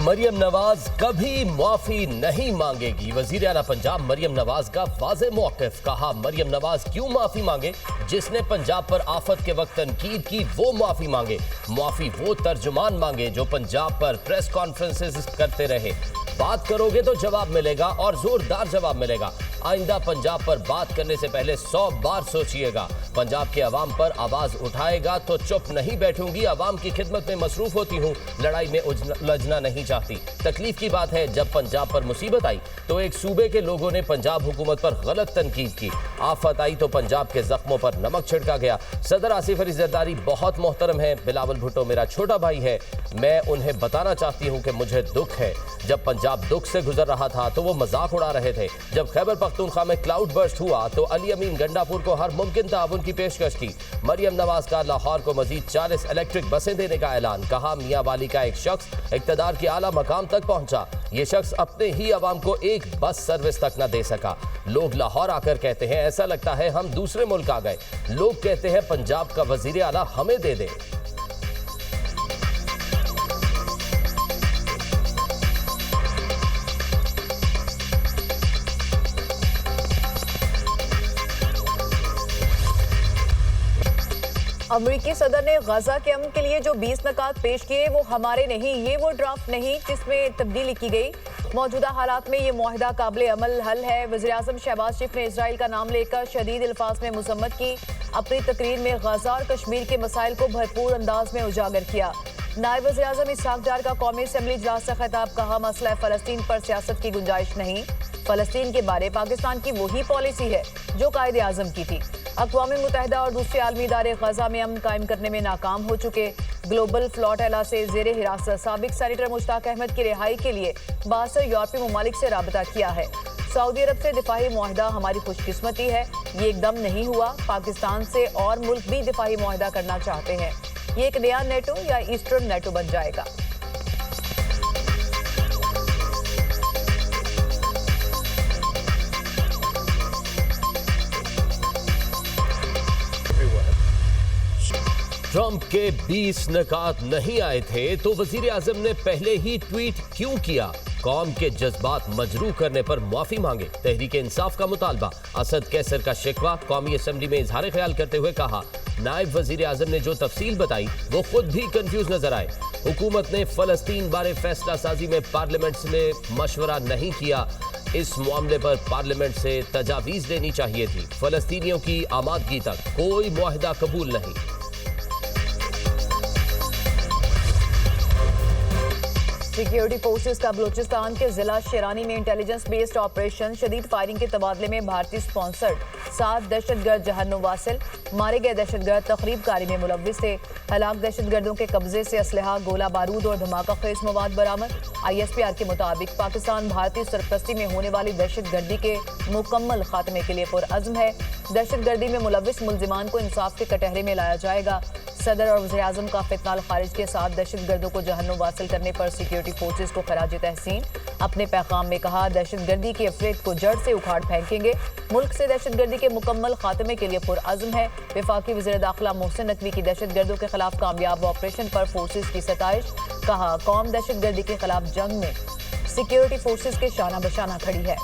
मरियम नवाज कभी माफी नहीं मांगेगी। वजीर आला पंजाब मरियम नवाज का वाज़े मौक़िफ़। कहा, मरियम नवाज क्यों माफी मांगे? जिसने पंजाब पर आफत के वक्त तनकीद की वो माफी मांगे। माफी वो तर्जुमान मांगे जो पंजाब पर प्रेस कॉन्फ्रेंसेस करते रहे। बात करोगे तो जवाब मिलेगा और जोरदार जवाब मिलेगा। आइंदा पंजाब पर बात करने से पहले 100 बार सोचिएगा। पंजाब के अवाम पर आवाज उठाएगा तो चुप नहीं बैठूंगी। अवाम की खिदमत में मसरूफ होती हूँ, लड़ाई में उलझना नहीं चाहती। तकलीफ की बात है, जब पंजाब पर मुसीबत आई तो एक सूबे के लोगों ने पंजाब हुकूमत पर गलत तनकीद की। आफत आई तो पंजाब के जख्मों पर नमक छिड़का गया। सदर आसिफ अली जरदारी बहुत मोहतरम है। बिलावल भुट्टो मेरा छोटा भाई है। मैं उन्हें बताना चाहती हूँ कि मुझे दुख है। जब पंजाब दुख से गुजर रहा था तो वो मजाक उड़ा रहे थे। जब खैबर पख्तूनख्वा में क्लाउड बर्स्ट हुआ तो अली अमीन गंडापुर को हर मुमकिन ताउन की पेशकश की। मरियम नवाज का लाहौर को मजीद 40 इलेक्ट्रिक बसें देने का ऐलान। कहा, मियां वाली का एक शख्स इक्तदार के आला मकाम तक पहुंचा। ये शख्स अपने ही अवाम को एक बस सर्विस तक न दे सका। लोग लाहौर आकर कहते हैं ऐसा लगता है हम दूसरे मुल्क आ गए। लोग कहते हैं पंजाब का वजीर आला हमें दे दे। अमेरिकी सदर ने गजा के अमन के लिए जो 20 नकात पेश किए वो हमारे नहीं, ये वो ड्राफ्ट नहीं जिसमें तब्दीली की गई। मौजूदा हालात में ये मुआहिदा काबिल अमल हल है। वज़ीर-ए-आज़म शहबाज शरीफ ने इजराइल का नाम लेकर शदीद अल्फाज में मुज़म्मत की। अपनी तकरीर में गजा और कश्मीर के मसाइल को भरपूर अंदाज में उजागर किया। नायब वज़ीर-ए-आज़म इसहाक डार का कौमी असम्बली इजलास से खिताब। कहा, मसला फ़लस्तीन पर सियासत की गुंजाइश नहीं। फ़लस्तीन के बारे पाकिस्तान की वही पॉलिसी है जो कायदे आज़म की थी। अक़वाम मुत्तहिदा और दूसरे आलमी इदारे गजा में अमन कायम करने में नाकाम हो चुके। ग्लोबल फ्लोटेला से ज़ेरे हिरासत साबिक सेनेटर मुश्ताक अहमद की रिहाई के लिए 62 यूरोपीय ममालिक से राबता किया है। सऊदी अरब से दिफाही मुआहिदा हमारी खुशकिस्मती है। ये एकदम नहीं हुआ। पाकिस्तान से और मुल्क भी दिफाही मुआहिदा करना चाहते हैं। ये एक नया नेटो या ईस्टर्न नेटो बन जाएगा। ट्रंप के 20 नकात नहीं आए थे तो वजीर आजम ने पहले ही ट्वीट क्यों किया? कौम के जज्बात मजरूह करने पर माफी मांगे। तहरीक इंसाफ का मुतालबा। असद कैसर का शिकवा। कौमी असम्बली में इजहार ख्याल करते हुए कहा, नायब वजीर आजम ने जो तफसील बताई वो खुद भी कंफ्यूज नजर आए। हुकूमत ने फलस्तीन बारे फैसला साजी में पार्लियामेंट से मशवरा नहीं किया। इस मामले पर पार्लियामेंट से तजावीज लेनी चाहिए थी। फलस्तीनियों की आमादगी तक कोई मुआहिदा कबूल नहीं। सिक्योरिटी फोर्सेस का बलूचिस्तान के जिला शेरानी में इंटेलिजेंस बेस्ड ऑपरेशन। शदीद फायरिंग के तबादले में भारतीय स्पॉन्सर्ड 7 दहशतगर्द जहन्नुम वासिल। मारे गए दहशतगर्द तखरीबकारी में मुलव्विस थे। हलाक दहशतगर्दों के कब्जे से असलहा, गोला बारूद और धमाका खेज मवाद बरामद। ISPR के मुताबिक पाकिस्तान भारतीय सरपरस्ती में होने वाली दहशतगर्दी के मुकम्मल खात्मे के लिए पुरअज़्म है। दहशतगर्दी में मुलव्विस मुल्जिमान को इंसाफ के कटहरे में लाया जाएगा। सदर और वज़ीर आज़म का फितनाल खारिज के 7 दहशतगर्दों को जहन्नुम वासिल करने पर सिक्योरिटी फोर्सेस को खराज तहसीन। अपने पैगाम में कहा, दहशतगर्दी की अफरेद को जड़ से उखाड़ फेंकेंगे। मुल्क से दहशतगर्दी के मुकम्मल खात्मे के लिए पुरअज़्म है। वफाकी वज़ीर दाखिला मोहसिन नकवी की दहशतगर्दों के खिलाफ कामयाब ऑपरेशन पर फोर्सेस की सताइश। कहा, कौम दहशतगर्दी के खिलाफ जंग में सिक्योरिटी फोर्सेस के शाना बशाना खड़ी है।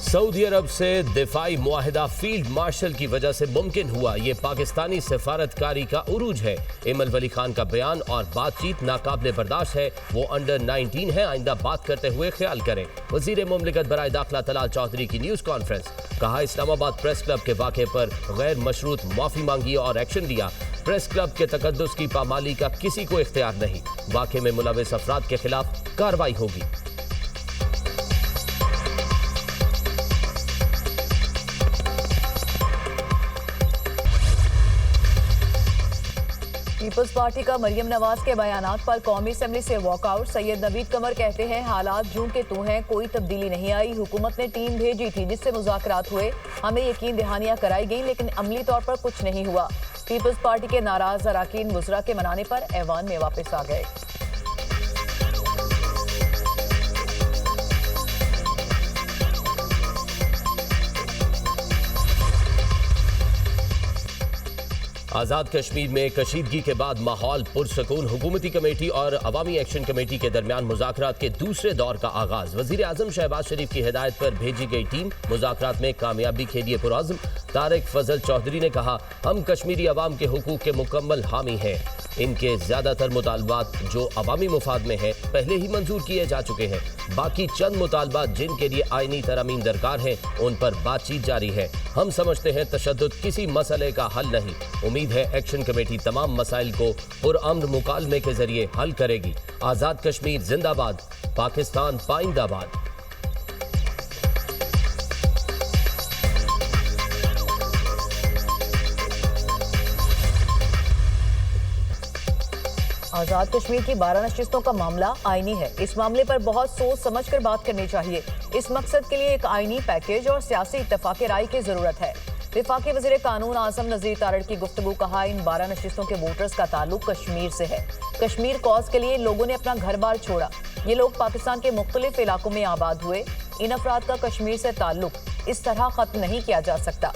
सऊदी अरब से दिफाई मुआहिदा फील्ड मार्शल की वजह से मुमकिन हुआ। ये पाकिस्तानी सफारतकारी का उरूज है। इमल वली खान का बयान और बातचीत नाकाबिले बर्दाश्त है। वो अंडर 19 है। आइंदा बात करते हुए ख्याल करें। वजीर मुमलिकत बराए दाखिला तलाल चौधरी की न्यूज़ कॉन्फ्रेंस। कहा, इस्लामाबाद प्रेस क्लब के वाक़े पर गैर मशरूत माफ़ी मांगी और एक्शन लिया। प्रेस क्लब के तकद्दुस की पामाली का किसी को इख्तियार नहीं। वाक़े में मुलविस अफराद के खिलाफ कार्रवाई होगी। पीपल्स पार्टी का मरियम नवाज के बयानात पर कौमी असम्बली से वॉकआउट। सैयद नवीद कमर कहते हैं, हालात जूं के तू हैं, कोई तब्दीली नहीं आई। हुकूमत ने टीम भेजी थी जिससे मुज़ाकरात हुए। हमें यकीन दहानियां कराई गई लेकिन अमली तौर पर कुछ नहीं हुआ। पीपल्स पार्टी के नाराज अरकान वज़रा के मनाने पर ऐवान में वापस आ गए। आजाद कश्मीर में कशीदगी के बाद माहौल पुरसकून। हुकूमती कमेटी और अवामी एक्शन कमेटी के दरमियान मुज़ाकरात के दूसरे दौर का आगाज। वज़ीर आज़म शहबाज शरीफ की हिदायत पर भेजी गई टीम मुज़ाकरात में कामयाबी के लिए पुरअज़्म। तारिक फजल चौधरी ने कहा, हम कश्मीरी अवाम के हुकूक के मुकम्मल हामी हैं। इनके ज्यादातर मुतालबात जो अवामी मुफाद में हैं पहले ही मंजूर किए जा चुके हैं। बाकी चंद मुतालबात जिनके लिए आईनी तरमीम दरकार है उन पर बातचीत जारी है। हम समझते हैं तशद्दुद किसी मसले का हल नहीं। उम्मीद है एक्शन कमेटी तमाम मसाइल को पुरअमन मुकालमे के जरिए हल करेगी। आजाद कश्मीर जिंदाबाद, पाकिस्तान पाइंदाबाद। आजाद कश्मीर की 12 नशिस्तों का मामला आईनी है। इस मामले पर बहुत सोच समझकर बात करनी चाहिए। इस मकसद के लिए एक आईनी पैकेज और सियासी इत्तफाक राय की जरूरत है। वफाकी वज़ीर कानून आज़म नज़ीर तारड़ की गुफ्तगू। कहा, इन 12 नशिस्तों के वोटर्स का ताल्लुक कश्मीर से है। कश्मीर कॉज के लिए लोगों ने अपना घर बार छोड़ा। ये लोग पाकिस्तान के मुख्तलिफ इलाकों में आबाद हुए। इन अफराद का कश्मीर से ताल्लुक इस तरह खत्म नहीं किया जा सकता।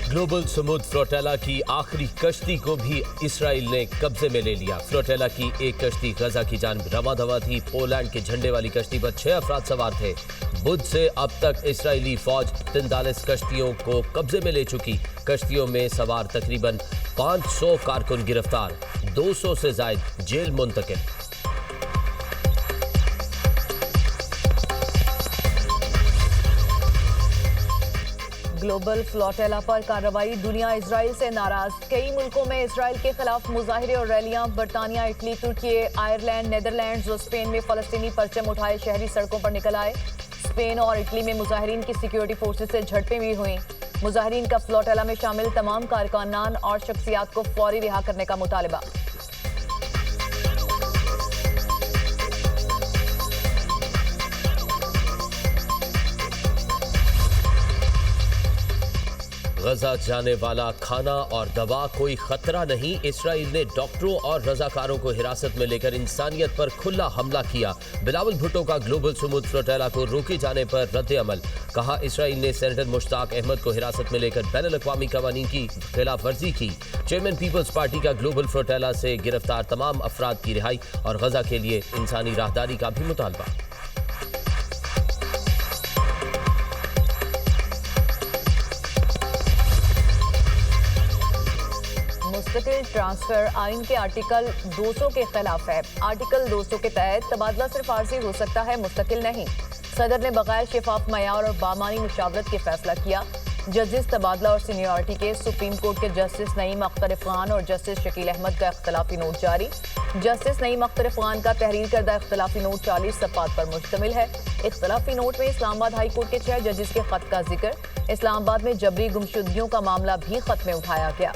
ग्लोबल समुद फ्लोटेला की आखिरी कश्ती को भी इसराइल ने कब्जे में ले लिया। फ्लोटेला की एक कश्ती गजा की जानिब रवां दवा थी। पोलैंड के झंडे वाली कश्ती पर 6 अफराद सवार थे। बुध से अब तक इसराइली फौज 43 कश्तियों को कब्जे में ले चुकी। कश्तियों में सवार तकरीबन 500 कारकुन गिरफ्तार, 200 से जायद जेल मुंतकिल। ग्लोबल फ्लोटेला पर कार्रवाई। दुनिया इजराइल से नाराज। कई मुल्कों में इसराइल के खिलाफ मुजाहिरे और रैलियां। बरतानिया, इटली, तुर्की, आयरलैंड, नेदरलैंड्स और स्पेन में फलस्तीनी परचम उठाए शहरी सड़कों पर निकल आए। स्पेन और इटली में मुजाहिरीन की सिक्योरिटी फोर्सेस से झड़पें भी हुई। मुजाहिरीन का फ्लोटेला में शामिल तमाम कारकुनान और शख्सियात को फौरी रिहा करने का मुतालबा। गजा जाने वाला खाना और दवा कोई खतरा नहीं। इसराइल ने डॉक्टरों और रजाकारों को हिरासत में लेकर इंसानियत पर खुला हमला किया। बिलावल भुट्टो का ग्लोबल समुद फ्लोटेला को रोके जाने पर रद्द अमल। कहा, इसराइल ने सेनेटर मुश्ताक अहमद को हिरासत में लेकर बैनुल-अक़वामी कवानीन की खिलाफ वर्जी की। चेयरमैन पीपल्स पार्टी का ग्लोबल फ्लोटेला से गिरफ्तार तमाम अफराद की रिहाई और गजा के लिए इंसानी राहदारी का भी मुतालबा। मुस्तकिल ट्रांसफर आइन के आर्टिकल 200 के खिलाफ है। आर्टिकल 200 के तहत तबादला सिर्फ आर्जी हो सकता है, मुस्तकिल नहीं। सदर ने बगैर शिफाफ मयार और बामानी मुशावरत के फैसला किया। जजेस तबादला और सीनियरिटी के सुप्रीम कोर्ट के जस्टिस नईम अख्तर खान और जस्टिस शकील अहमद का इख्तलाफी नोट जारी। जस्टिस नईम अख्तर खान का तहरीर करदा इख्तलाफी नोट 40 सफ़हात पर मुश्तमिल है। इख्तलाफी नोट में इस्लामाबाद हाई कोर्ट के 6 जजेस के खत का जिक्र। इस्लामाबाद में जबरी गुमशुदगियों का मामला भी खत में उठाया गया।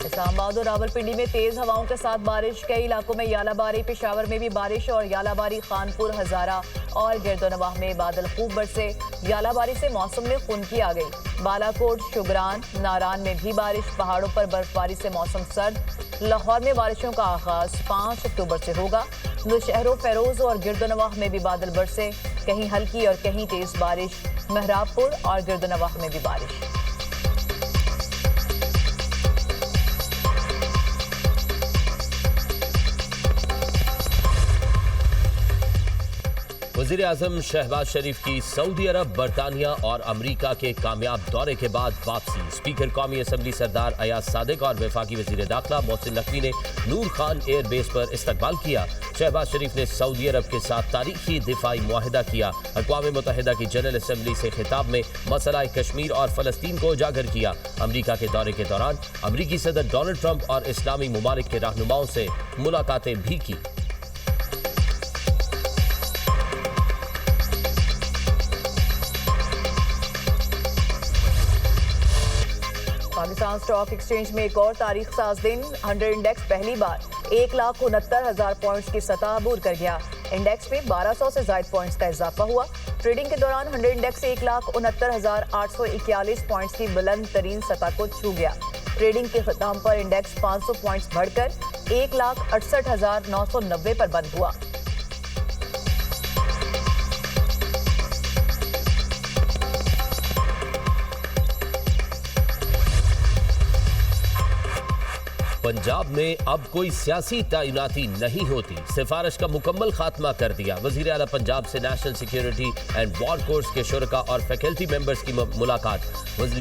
इस्लामाबाद और रावलपिंडी में तेज हवाओं के साथ बारिश। कई इलाकों में यालाबारी। पेशावर में भी बारिश और यालाबारी। खानपुर, हजारा और गिरदोनवाह में बादल खूब बरसे। यालाबारी से मौसम में खुनकी आ गई। बालाकोट, शुगरान, नारान में भी बारिश। पहाड़ों पर बर्फबारी से मौसम सर्द। लाहौर में बारिशों का आगाज 5 अक्टूबर से होगा। नौशहरों, फेरोज और गिरदोनवाह में भी बादल बरसे। कहीं हल्की और कहीं तेज बारिश। मेहराबपुर और गिरदोनवाह में भी बारिश। वज़ीर आज़म शहबाज शरीफ की सऊदी अरब, बरतानिया और अमरीका के कामयाब दौरे के बाद वापसी। स्पीकर कौमी असम्बली सरदार अयाज सादिक और वफाकी वज़ीर दाखिला मोहसिन नकवी ने नूर खान एयर बेस पर इस्तकबाल किया। शहबाज शरीफ ने सऊदी अरब के साथ तारीखी दिफाई मुआहिदा किया। अक़वाम मुत्तहिदा की जनरल असम्बली से खिताब में मसला कश्मीर और फ़लस्तीन को उजागर किया। अमरीका के दौरे के दौरान अमरीकी सदर डोनाल्ड ट्रंप और इस्लामी ममालिक के रहनुमाओं से मुलाकातें भी की। पाकिस्तान स्टॉक एक्सचेंज में एक और तारीख साज दिन। 100 इंडेक्स पहली बार 1,69,000 पॉइंट्स की सतह अबूर कर गया। इंडेक्स में 1200 से ज्यादा पॉइंट्स का इजाफा हुआ। ट्रेडिंग के दौरान 100 इंडेक्स 1,69,841 पॉइंट्स की बुलंद तरीन सतह को छू गया। ट्रेडिंग के खिताम पर इंडेक्स 500 पॉइंट्स बढ़कर 1,68,990 पर बंद हुआ। पंजाब में अब कोई सियासी तैनाती नहीं होती, सिफारिश का मुकम्मल खात्मा कर दिया। वजीर आला पंजाब से national security and war course के शुरका और फैकल्टी मेंबर्स की मुलाकात।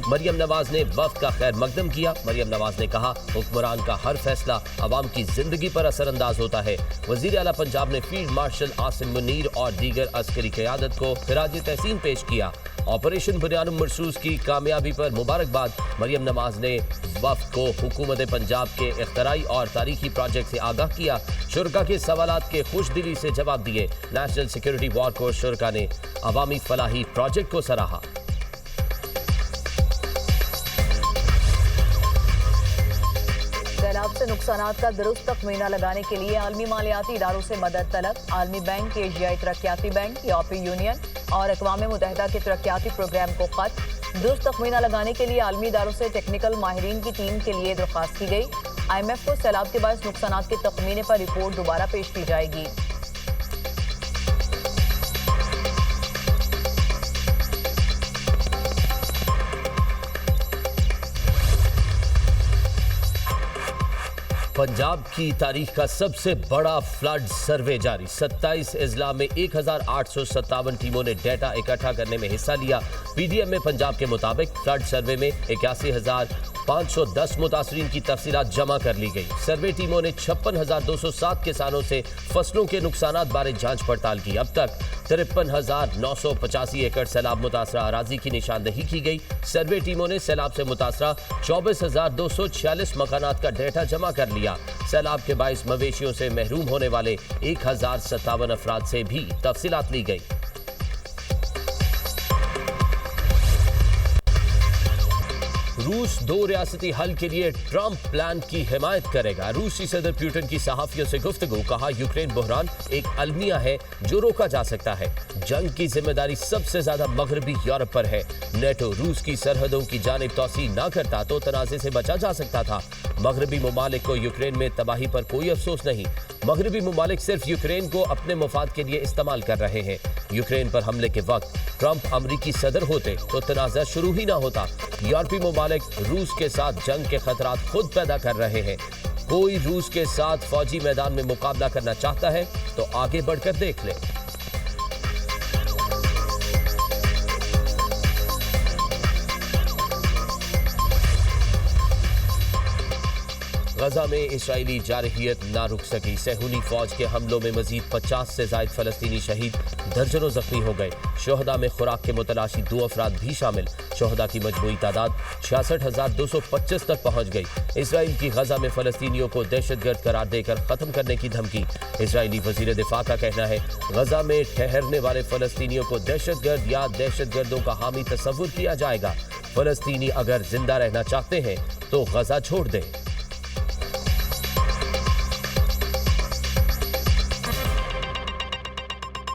मरियम नवाज ने वफ्द का खैर मकदम किया। मरियम नवाज ने कहा, हुक्मरान का हर फैसला अवाम की जिंदगी पर असरअंदाज होता है। वजीर आला पंजाब ने फील्ड मार्शल आसिम मुनीर और दीगर अस्करी क़यादत को खिराज तहसीन पेश किया। ऑपरेशन बुनियानुम मरसूस की कामयाबी पर मुबारकबाद। मरियम नवाज ने वफ्द को हुकूमत पंजाब के इख्तराई और तारीखी प्रोजेक्ट से आगाह किया। शुरका के सवालात के खुशदिली से जवाब दिए। नेशनल सिक्योरिटी वॉर कोर्स शुरका ने अवामी फलाही प्रोजेक्ट को सराहा। सैलाब से नुकसानात का दुरुस्त तखमीना लगाने के लिए आलमी मालियाती इदारों से मदद तलब। आलमी बैंक, एशियाई तरक्याती बैंक, यूरोपीय यूनियन और अक़वाम मुत्तहिदा के तरक्याती प्रोग्राम को खत। दुरुस्त तखमीना लगाने के लिए आलमी इदारों से टेक्निकल माहिरीन की टीम के लिए दरख्वास्त की गई। IMF को सैलाब के बायस नुकसानात के तखमीने पर रिपोर्ट दोबारा पेश की जाएगी। पंजाब की तारीख का सबसे बड़ा फ्लड सर्वे जारी। 27 अजला में 1,857 टीमों ने डेटा इकट्ठा करने में हिस्सा लिया। PDM में पंजाब के मुताबिक फ्लड सर्वे में 81,510 मुतासरीन की तफसीलात जमा कर ली गई। सर्वे टीमों ने 56,207 किसानों से फसलों के नुकसानात बारे जांच पड़ताल की। अब तक 53,985 एकड़ सैलाब मुतासरा अराजी की निशानदही की गई। सर्वे टीमों ने सैलाब से मुतासरा 24,246 मकानात का डेटा जमा कर लिया। सैलाब के बाइस मवेशियों से महरूम होने वाले 1,057 अफराद से भी तफसीलात ली गई। रूस 2 रियासती हल के लिए ट्रंप प्लान की हिमायत करेगा। रूसी सदर पुतिन की सहाफियों से गुफ्तगू। कहा, यूक्रेन बहरान एक अलमिया है जो रोका जा सकता है। जंग की जिम्मेदारी सबसे ज्यादा मगरबी यूरोप पर है। नेटो रूस की सरहदों की जानिब तौसी न करता तो तनाज़े से बचा जा सकता था। मगरबी ममालिक को यूक्रेन में तबाही पर कोई अफसोस नहीं। मगरबी ममालिक सिर्फ यूक्रेन को अपने मफाद के लिए इस्तेमाल कर रहे हैं। यूक्रेन पर हमले के वक्त ट्रंप अमरीकी सदर होते तो तनाज़ा शुरू ही ना होता। यूरोपीय ममालिक रूस के साथ जंग के खतरात खुद पैदा कर रहे हैं। कोई रूस के साथ फौजी मैदान में मुकाबला करना चाहता है तो आगे बढ़कर देख ले। गजा में इस्राएली जारहियत ना रुक सकी। सेहूनी फौज के हमलों में मजीद 50 से ज्यादा फलस्तीनी शहीद, दर्जनों जख्मी हो गए। शोहदा में खुराक के मुतलाशी 2 अफराद भी शामिल। शोहदा की मजमूई तादाद 66,225 तक पहुंच गई। इसराइल की गजा में फलस्तीनियों को दहशतगर्द करार देकर खत्म करने की धमकी। इसराइली वजीर दिफा का कहना है, गजा में ठहरने वाले फलस्तीनियों को दहशतगर्द या दहशतगर्दों का हामी तस्वुर किया जाएगा। फलस्तीनी अगर जिंदा रहना चाहते हैं तो गजा छोड़ दें।